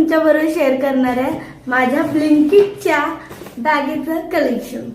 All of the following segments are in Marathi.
तुमच्याबरोबर शेअर करणार आहे माझ्या ब्लिंकिटच्या बॅगेचं कलेक्शन।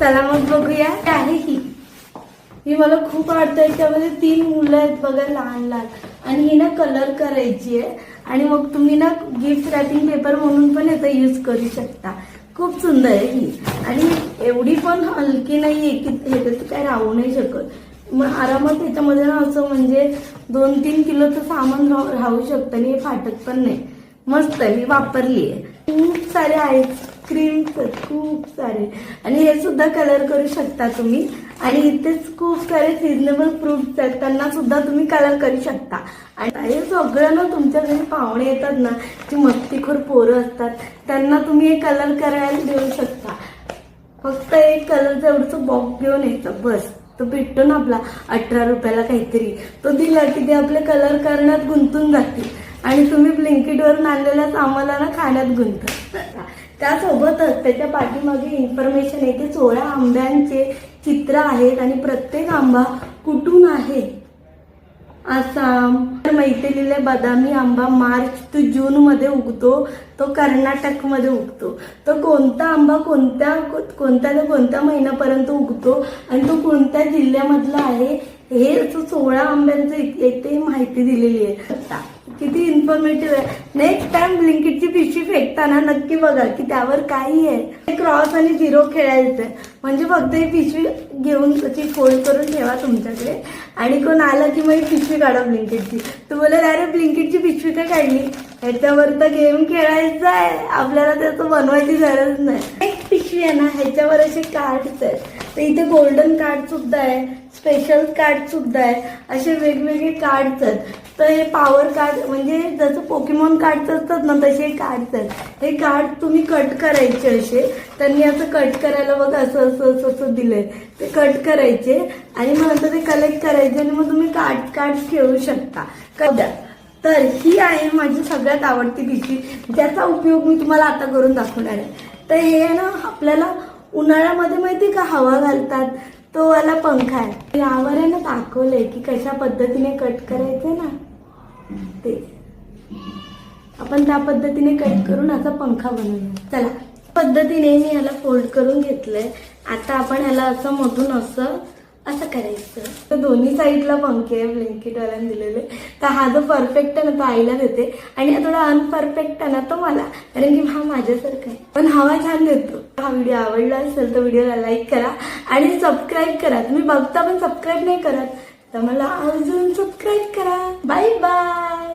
चला मग बघूया काय आहे ही मला खूप आवडते। त्यामध्ये 3 मुलं आहेत बघा, लहान लहान, आणि ही ना कलर करायची आहे आणि मग तुम्ही ना गिफ्ट रॅपिंग पेपर म्हणून पण याचा यूज करू शकता। खूप सुंदर आहे ही आणि एवढी पण हलकी नाहीये की ह्याच्यात काय राहू नाही शकत। मग आरामात त्याच्यामध्ये ना असं म्हणजे 2-3 किलोचं सामान राहू शकतं आणि हे फाटत पण नाही। मस्त आहे, मी वापरली आहे। खूप सारे आईस्क्रीम्स आहेत, खूप सारे, आणि हे सुद्धा कलर करू शकता तुम्ही। आणि इथेच खूप सारे सिजनेबल फ्रुट्स आहेत, त्यांना सुद्धा तुम्ही कलर करू शकता। आणि हे सगळं ना तुमच्या घरी पाहुणे येतात ना, जी मस्तीखोर पोरं असतात, त्यांना तुम्ही हे कलर करायला देऊ शकता। फक्त एक कलरचा एवढंच बॉक्स घेऊन यायचं बस। तो भेटतो ना आपला 18 रुपयाला काहीतरी, तो दिला की ते आपले कलर करण्यात गुंतून जातील आणि तुम्ही ब्लिंकिटवरून आणलेल्या सामानाला खाण्यात गुंतता। त्यासोबतच त्याच्या पाठीमागे इन्फॉर्मेशन येते। 16 आंब्यांचे चित्र आहेत आणि प्रत्येक आंबा कुठून आहे। आसाम, मैथिलीला बदामी आंबा मार्च ते जून मध्ये उगतो, तो कर्नाटक मध्ये उगतो। तो कोणता आंबा कोणत्या ते कोणत्या महिन्यापर्यंत उगतो आणि तो कोणत्या जिल्ह्यामधला आहे, हे 16 आंब्यांचं इथे माहिती दिलेली आहे। किती इन्फॉर्मेटिव्ह आहे। नेक्स्ट टाइम ब्लिंकिटची पिशवी फेकताना नक्की बघा की त्यावर काही आहे। क्रॉस आणि 0 खेळायचं, म्हणजे फक्त ही पिशवी घेऊन त्याची फोल्ड करून ठेवा तुमच्याकडे, आणि कोण आलं की मग पिशवी काढा ब्लिंकिटची। तू बोले अरे ब्लिंकिटची पिशवी काय काढली, ह्याच्यावर तर गेम खेळायचा आहे, आपल्याला त्याचं बनवायची गरज नाही। एक पिशवी आहे ना, ह्याच्यावर असे कार्ड्स आहेत, तर इथे गोल्डन कार्ड सुद्धा आहे, स्पेशल कार्ड सुद्धा आहे, असे वेगवेगळे कार्ड्स आहेत। तर हे पॉवर कार्ड म्हणजे जसं पोकेमॉन कार्ड्स असतात ना, तसे कार्ड्स आहेत। हे कार्ड तुम्ही कट करायचे असे, त्यांनी असं कट करायला बघा असं असं असं असं दिलंय, ते कट करायचे आणि मग नंतर ते कलेक्ट करायचे आणि मग तुम्ही कार्ड खेळू शकता। कद्या तर ही आहे माझी सगळ्यात आवडती पिशवी, ज्याचा उपयोग मी तुम्हाला आता करून दाखवणार आहे। तर हे ना आपल्याला उन्हाळ्यामध्ये माहिती का हवा घालतात, तो वाला पंखा आहे। यावर आहे ना दाखवलंय की कशा पद्धतीने कट करायचं ना, ते आपण त्या पद्धतीने कट करून असा पंखा बनवूया। चला, पद्धतीने मी याला फोल्ड करून घेतलंय। आता आपण याला असं मधून असं करायचं। तर दोन्ही साईडला पंखे आहे ब्लिंकिट वाल्याने दिलेले। तर हा जो परफेक्ट आहे ना, तो आईला देते, आणि हा थोडा अनपरफेक्ट आहे ना, तो मला, कारण की हा माझ्यासारखा आहे पण हवा छान देतो। हा व्हिडिओ आवडला असेल तर व्हिडिओला लाईक करा आणि सबस्क्राईब करा। तुम्ही बघता पण सबस्क्राईब नाही करत, तर मला अजून सबस्क्राईब करा। Bye bye.